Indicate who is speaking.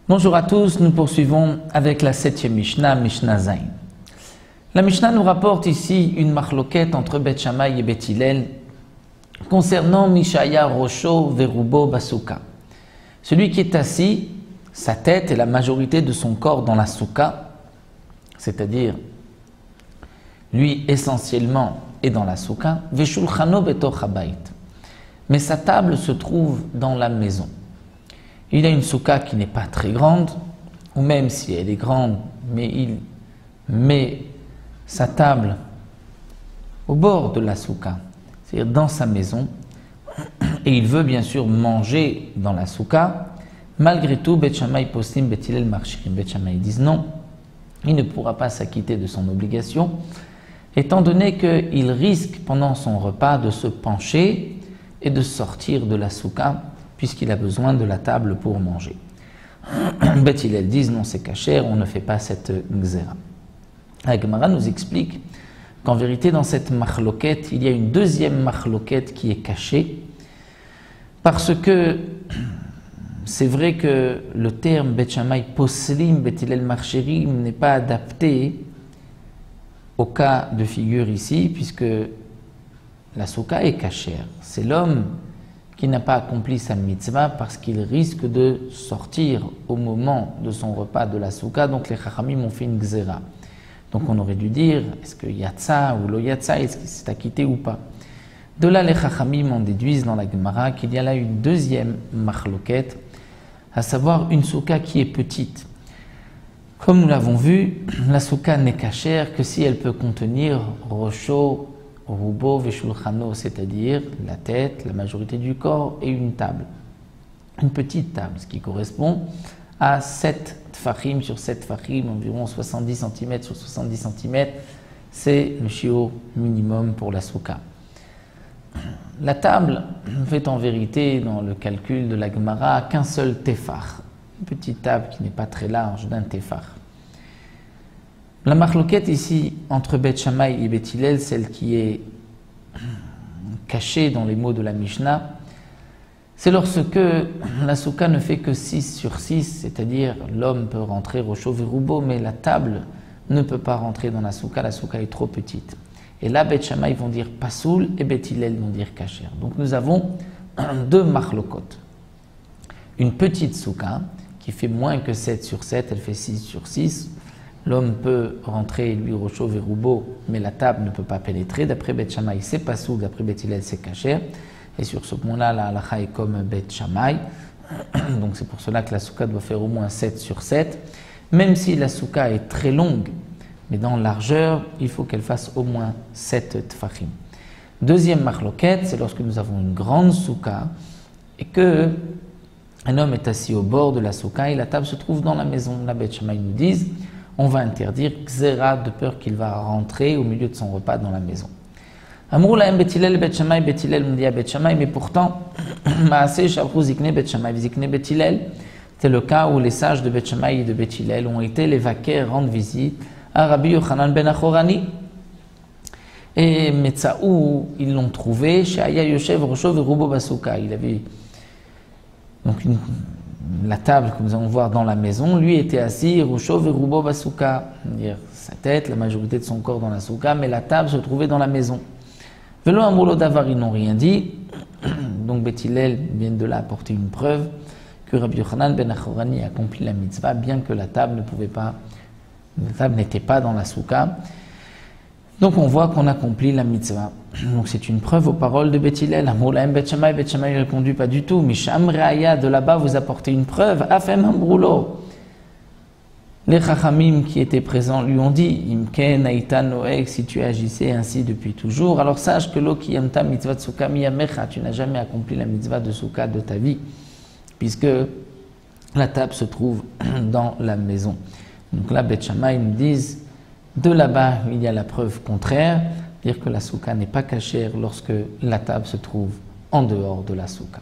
Speaker 1: Bonjour à tous, nous poursuivons avec la 7e Mishnah, Mishnah Zayin. La Mishnah nous rapporte ici une marloquette entre Beth Shammai et Beth Hillel concernant Mishaya Rosho Verubo Basuka. Celui qui est assis, sa tête et la majorité de son corps dans la souka, c'est-à-dire lui essentiellement est dans la souka, Veshulchano Betoch Habayit. Mais sa table se trouve dans la maison. Il a une souka qui n'est pas très grande, ou même si elle est grande, mais il met sa table au bord de la souka, c'est-à-dire dans sa maison, et il veut bien sûr manger dans la souka. Malgré tout, Beth Shammai postim, Beth Hillel marchirim. Beth Shammai disent non, il ne pourra pas s'acquitter de son obligation, étant donné qu'il risque pendant son repas de se pencher et de sortir de la souka, puisqu'il a besoin de la table pour manger. Beth Hillel disent non, c'est kasher, on ne fait pas cette gzera. La Gemara nous explique qu'en vérité, dans cette marloquette, il y a une deuxième marloquette qui est cachée, parce que c'est vrai que le terme Beth Shammai poslim, Beth Hillel marchirim n'est pas adapté au cas de figure ici, puisque la souka est cachère. C'est l'homme qui n'a pas accompli sa mitzvah parce qu'il risque de sortir au moment de son repas de la souka, donc les chachamim ont fait une gzera. Donc on aurait dû dire, est-ce que yatsa ou lo yatsa, est-ce qu'il s'est acquitté ou pas? De là, les chachamim en déduisent dans la Gemara qu'il y a là une deuxième marloquette, à savoir une souka qui est petite. Comme nous l'avons vu, la souka n'est cachère que si elle peut contenir rosho, rubo, veshulchano, c'est-à-dire la tête, la majorité du corps et une table. Une petite table, ce qui correspond à 7 tfachim sur 7 tfachim, environ 70 cm sur 70 cm, c'est le shiur minimum pour la souka. La table fait en vérité, dans le calcul de la Gemara, qu'un seul tefach, une petite table qui n'est pas très large, d'un tefach. La marloquette ici, entre Beth Shammai et Beth Hillel, celle qui est cachée dans les mots de la Mishnah, c'est lorsque la souka ne fait que 6 sur 6, c'est-à-dire l'homme peut rentrer au choverubo, mais la table ne peut pas rentrer dans la souka est trop petite. Et là, Beth Shammai vont dire pasoul et Beth Hillel vont dire kasher. Donc nous avons deux marlokot. Une petite souka qui fait moins que 7 sur 7, elle fait 6 sur 6. L'homme peut rentrer, lui, au choverubo, mais la table ne peut pas pénétrer. D'après Beth Shammai, c'est pasoul, d'après Beth Hillel, c'est kasher. Et sur ce point-là, la halacha est comme Beth Shammai. Donc c'est pour cela que la souka doit faire au moins 7 sur 7. Même si la souka est très longue, mais dans largeur, il faut qu'elle fasse au moins 7 tfachim. Deuxième marloquette, c'est lorsque nous avons une grande souka et que un homme est assis au bord de la souka et la table se trouve dans la maison. La Beth Shammai nous disent, on va interdire gzera de peur qu'il va rentrer au milieu de son repas dans la maison. Amrou lahem Beth Hillel, Beth Shammai, Beth Hillel me dit à Beth Shammai, mais pourtant, Maaseh Shavru Zikne Beth Shammai, Zikne Beth Hillel, c'est le cas où les sages de Beth Shammai et de Beth Hillel ont été les vaquers rendre visite à Rabbi Yochanan ben Achorani. Et Metsaou, ils l'ont trouvé chez Aya Yoshev Rosho Verubo Basuka. Il avait donc la table que nous allons voir dans la maison, lui était assis, Rosho Verubo Basuka, c'est-à-dire sa tête, la majorité de son corps dans la souka, mais la table se trouvait dans la maison. Velo Amrolo Davar, ils n'ont rien dit. Donc Beth Hillel vient de là apporter une preuve que Rabbi Yochanan ben Achorani a accompli la mitzvah, bien que la table n'était pas dans la souka. Donc on voit qu'on accomplit la mitzvah. Donc c'est une preuve aux paroles de Beth Hillel. Amroulahem Beth Shammai, Beth Shammai ne répondit pas du tout. Misham Reaya, de là-bas vous apportez une preuve. Afem Ambroulo. Les chachamim qui étaient présents lui ont dit, Imken Aïta Noek, si tu agissais ainsi depuis toujours, alors sache que lo ki yamta mitzvah de souka miyamecha, tu n'as jamais accompli la mitzvah de souka de ta vie, puisque la table se trouve dans la maison. Donc là, Beth Shammai nous disent, de là-bas, il y a la preuve contraire, dire que la souka n'est pas cachère lorsque la table se trouve en dehors de la souka.